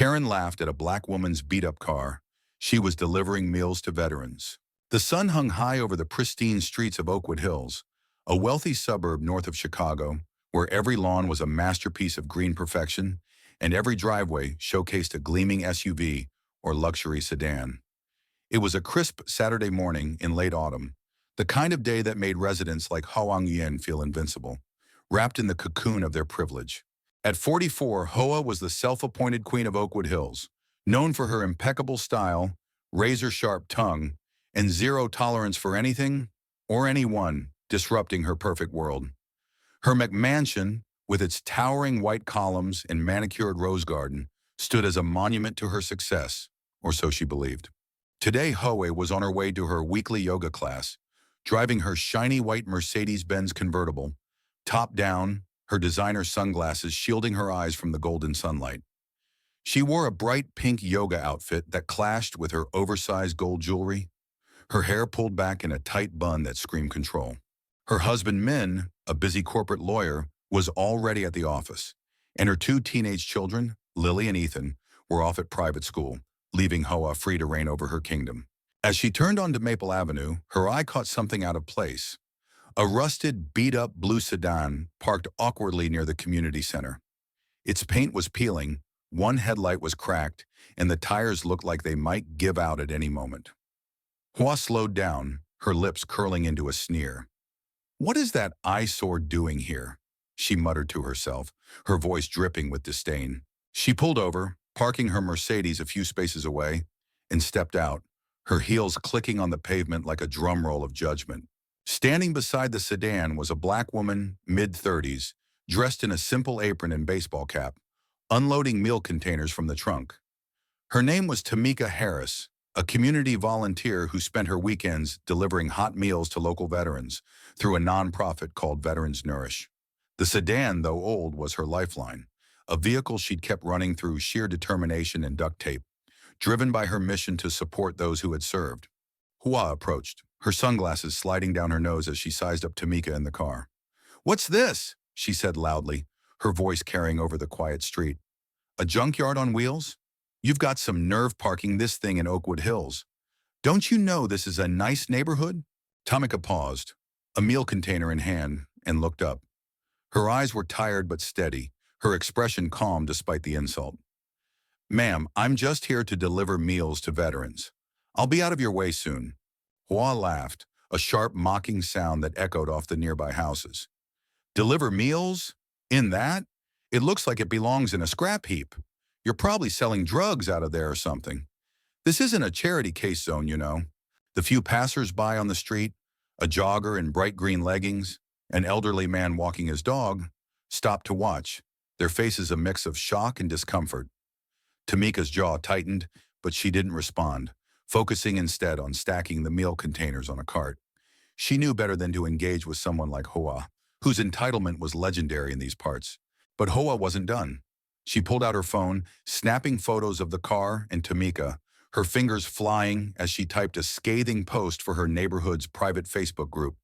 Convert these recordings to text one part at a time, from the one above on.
Karen laughed at a black woman's beat-up car. She was delivering meals to veterans. The sun hung high over the pristine streets of Oakwood Hills, a wealthy suburb north of Chicago, where every lawn was a masterpiece of green perfection, and every driveway showcased a gleaming SUV or luxury sedan. It was a crisp Saturday morning in late autumn, the kind of day that made residents like Hoang Yin feel invincible, wrapped in the cocoon of their privilege. At 44, Hoa was the self-appointed queen of Oakwood Hills, known for her impeccable style, razor-sharp tongue, and zero tolerance for anything or anyone disrupting her perfect world. Her McMansion, with its towering white columns and manicured rose garden, stood as a monument to her success, or so she believed. Today, Hoa was on her way to her weekly yoga class, driving her shiny white Mercedes-Benz convertible, top down, her designer sunglasses shielding her eyes from the golden sunlight. She wore a bright pink yoga outfit that clashed with her oversized gold jewelry, her hair pulled back in a tight bun that screamed control. Her husband Min, a busy corporate lawyer, was already at the office, and her two teenage children, Lily and Ethan, were off at private school, leaving Hoa free to reign over her kingdom. As she turned onto Maple Avenue, her eye caught something out of place. A rusted, beat-up blue sedan parked awkwardly near the community center. Its paint was peeling, one headlight was cracked, and the tires looked like they might give out at any moment. Hoa slowed down, her lips curling into a sneer. "What is that eyesore doing here?" she muttered to herself, her voice dripping with disdain. She pulled over, parking her Mercedes a few spaces away, and stepped out, her heels clicking on the pavement like a drum roll of judgment. Standing beside the sedan was a black woman, mid-30s, dressed in a simple apron and baseball cap, unloading meal containers from the trunk. Her name was Tamika Harris, a community volunteer who spent her weekends delivering hot meals to local veterans through a nonprofit called Veterans Nourish. The sedan, though old, was her lifeline, a vehicle she'd kept running through sheer determination and duct tape, driven by her mission to support those who had served. Hoa approached, her sunglasses sliding down her nose as she sized up Tamika in the car. "What's this?" she said loudly, her voice carrying over the quiet street. "A junkyard on wheels? You've got some nerve parking this thing in Oakwood Hills. Don't you know this is a nice neighborhood?" Tamika paused, a meal container in hand, and looked up. Her eyes were tired but steady, her expression calm despite the insult. "Ma'am, I'm just here to deliver meals to veterans. I'll be out of your way soon." Hoa laughed, a sharp, mocking sound that echoed off the nearby houses. "Deliver meals? In that? It looks like it belongs in a scrap heap. You're probably selling drugs out of there or something. This isn't a charity case zone, you know." The few passers-by on the street, a jogger in bright green leggings, an elderly man walking his dog, stopped to watch, their faces a mix of shock and discomfort. Tamika's jaw tightened, but she didn't respond, focusing instead on stacking the meal containers on a cart. She knew better than to engage with someone like Hoa, whose entitlement was legendary in these parts. But Hoa wasn't done. She pulled out her phone, snapping photos of the car and Tamika, her fingers flying as she typed a scathing post for her neighborhood's private Facebook group.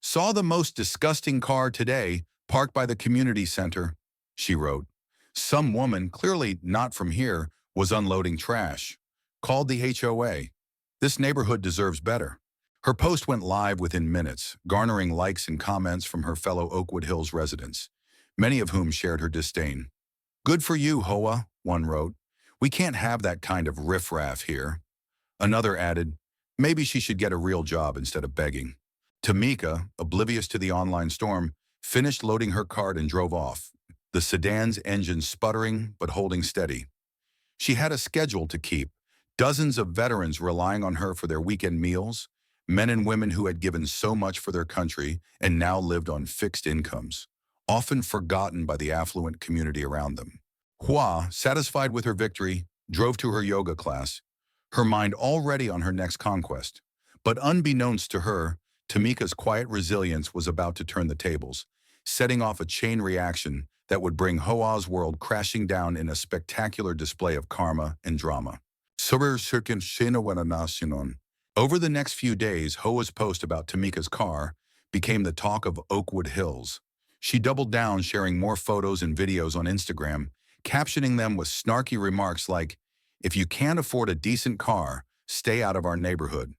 "Saw the most disgusting car today, parked by the community center," she wrote. "Some woman, clearly not from here, was unloading trash. Called the HOA. This neighborhood deserves better." Her post went live within minutes, garnering likes and comments from her fellow Oakwood Hills residents, many of whom shared her disdain. "Good for you, Hoa," one wrote. "We can't have that kind of riffraff here." Another added, "Maybe she should get a real job instead of begging." Tamika, oblivious to the online storm, finished loading her cart and drove off, the sedan's engine sputtering but holding steady. She had a schedule to keep, dozens of veterans relying on her for their weekend meals, men and women who had given so much for their country and now lived on fixed incomes, often forgotten by the affluent community around them. Hoa, satisfied with her victory, drove to her yoga class, her mind already on her next conquest. But unbeknownst to her, Tamika's quiet resilience was about to turn the tables, setting off a chain reaction that would bring Hoa's world crashing down in a spectacular display of karma and drama. Over the next few days, Hoa's post about Tamika's car became the talk of Oakwood Hills. She doubled down, sharing more photos and videos on Instagram, captioning them with snarky remarks like, "If you can't afford a decent car, stay out of our neighborhood."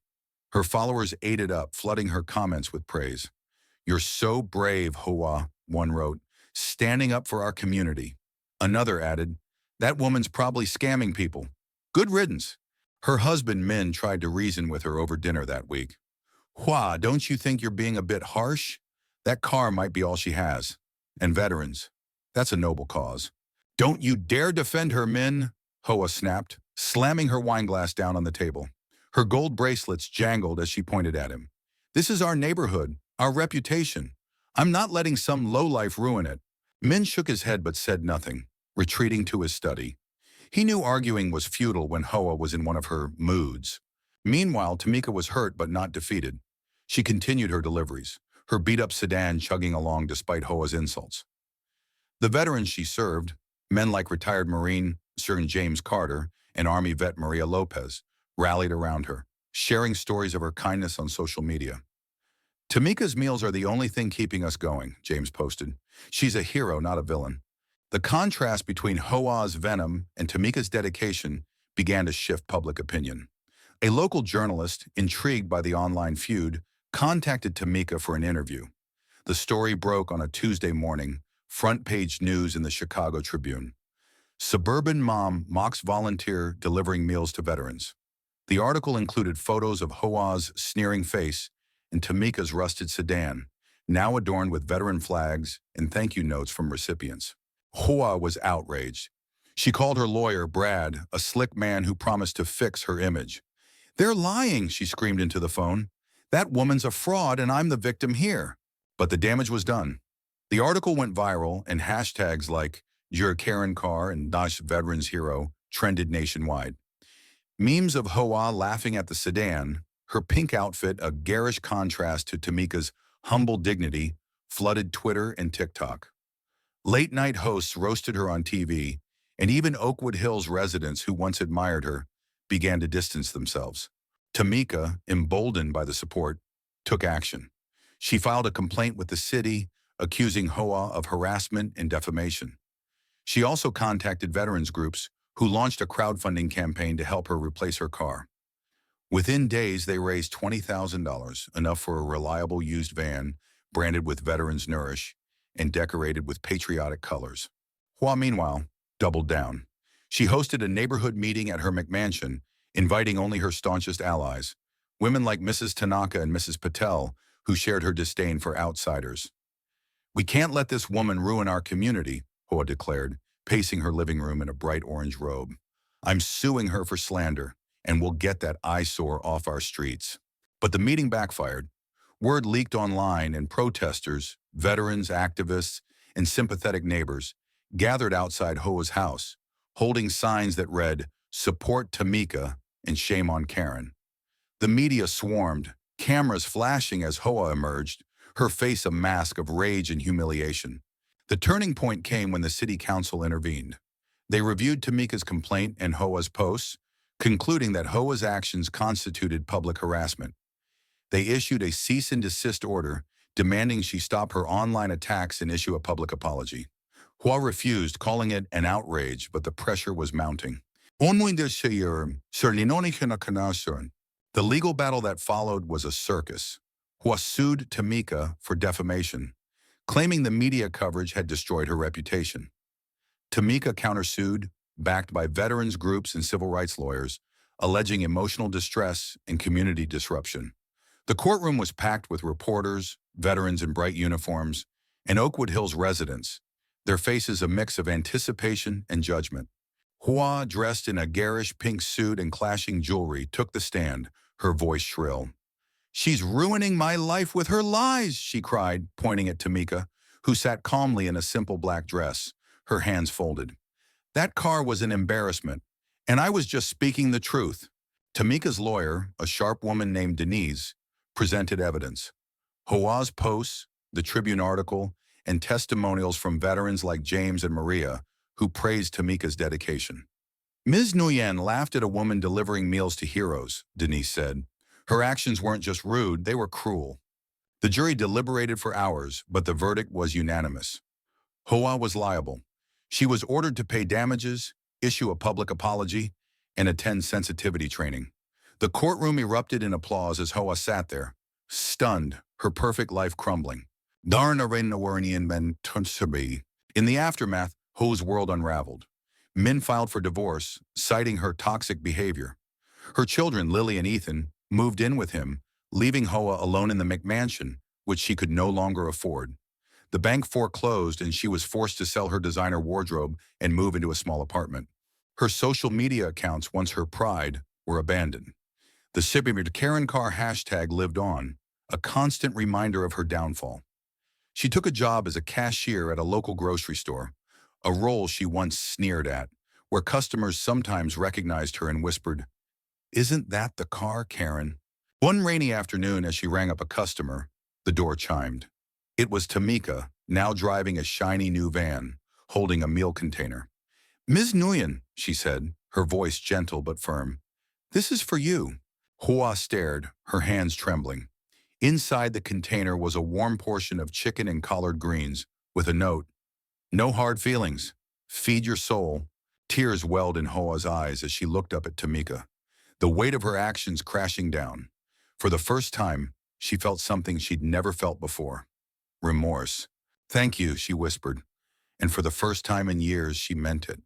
Her followers ate it up, flooding her comments with praise. "You're so brave, HOA," one wrote, "standing up for our community." Another added, "That woman's probably scamming people. Good riddance." Her husband Min tried to reason with her over dinner that week. "Hua, don't you think you're being a bit harsh? That car might be all she has. And veterans. That's a noble cause." "Don't you dare defend her, Min," Hoa snapped, slamming her wineglass down on the table. Her gold bracelets jangled as she pointed at him. "This is our neighborhood, our reputation. I'm not letting some lowlife ruin it." Min shook his head but said nothing, retreating to his study. He knew arguing was futile when Hoa was in one of her moods. Meanwhile, Tamika was hurt but not defeated. She continued her deliveries, her beat-up sedan chugging along despite Hoa's insults. The veterans she served, men like retired Marine Sir James Carter and Army vet Maria Lopez, rallied around her, sharing stories of her kindness on social media. "Tamika's meals are the only thing keeping us going," James posted. "She's a hero, not a villain." The contrast between Hoa's venom and Tamika's dedication began to shift public opinion. A local journalist, intrigued by the online feud, contacted Tamika for an interview. The story broke on a Tuesday morning, front-page news in the Chicago Tribune. "Suburban mom mocks volunteer delivering meals to veterans." The article included photos of Hoa's sneering face and Tamika's rusted sedan, now adorned with veteran flags and thank you notes from recipients. Hoa was outraged. She called her lawyer, Brad, a slick man who promised to fix her image. "They're lying," she screamed into the phone. "That woman's a fraud and I'm the victim here." But the damage was done. The article went viral and hashtags like "Your Karen Carr" and "Dash Veterans Hero" trended nationwide. Memes of Hoa laughing at the sedan, her pink outfit a garish contrast to Tamika's humble dignity, flooded Twitter and TikTok. Late-night hosts roasted her on TV, and even Oakwood Hills residents who once admired her began to distance themselves. Tamika, emboldened by the support, took action. She filed a complaint with the city, accusing Hoa of harassment and defamation. She also contacted veterans groups who launched a crowdfunding campaign to help her replace her car. Within days, they raised $20,000, enough for a reliable used van branded with Veterans Nourish and decorated with patriotic colors. Hoa, meanwhile, doubled down. She hosted a neighborhood meeting at her McMansion, inviting only her staunchest allies, women like Mrs. Tanaka and Mrs. Patel, who shared her disdain for outsiders. "We can't let this woman ruin our community," Hoa declared, pacing her living room in a bright orange robe. "I'm suing her for slander, and we'll get that eyesore off our streets." But the meeting backfired. Word leaked online, and protesters, veterans, activists, and sympathetic neighbors gathered outside Hoa's house, holding signs that read, "Support Tamika and shame on Karen." The media swarmed, cameras flashing as Hoa emerged, her face a mask of rage and humiliation. The turning point came when the city council intervened. They reviewed Tamika's complaint and Hoa's posts, concluding that Hoa's actions constituted public harassment. They issued a cease and desist order, demanding she stop her online attacks and issue a public apology. Hoa refused, calling it an outrage, but the pressure was mounting. The legal battle that followed was a circus. Hoa sued Tamika for defamation, claiming the media coverage had destroyed her reputation. Tamika countersued, backed by veterans groups and civil rights lawyers, alleging emotional distress and community disruption. The courtroom was packed with reporters, veterans in bright uniforms, and Oakwood Hills residents, their faces a mix of anticipation and judgment. Hoa, dressed in a garish pink suit and clashing jewelry, took the stand, her voice shrill. "She's ruining my life with her lies," she cried, pointing at Tamika, who sat calmly in a simple black dress, her hands folded. "That car was an embarrassment, and I was just speaking the truth." Tamika's lawyer, a sharp woman named Denise, presented evidence. Hoa's posts, the Tribune article, and testimonials from veterans like James and Maria, who praised Tamika's dedication. "Ms. Nguyen laughed at a woman delivering meals to heroes," Denise said. "Her actions weren't just rude, they were cruel." The jury deliberated for hours, but the verdict was unanimous. Hoa was liable. She was ordered to pay damages, issue a public apology, and attend sensitivity training. The courtroom erupted in applause as Hoa sat there, stunned, her perfect life crumbling. In the aftermath, Ho's world unraveled. Min filed for divorce, citing her toxic behavior. Her children, Lily and Ethan, moved in with him, leaving Hoa alone in the McMansion, which she could no longer afford. The bank foreclosed and she was forced to sell her designer wardrobe and move into a small apartment. Her social media accounts, once her pride, were abandoned. The Sibimir Karen Carr hashtag lived on, a constant reminder of her downfall. She took a job as a cashier at a local grocery store, a role she once sneered at, where customers sometimes recognized her and whispered, "Isn't that the car, Karen?" One rainy afternoon, as she rang up a customer, the door chimed. It was Tamika, now driving a shiny new van, holding a meal container. "Ms. Nguyen," she said, her voice gentle but firm, "this is for you." Hoa stared, her hands trembling. Inside the container was a warm portion of chicken and collard greens, with a note, "No hard feelings. Feed your soul." Tears welled in Hoa's eyes as she looked up at Tamika, the weight of her actions crashing down. For the first time, she felt something she'd never felt before. Remorse. "Thank you," she whispered, and for the first time in years, she meant it.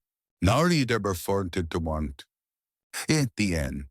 At the end,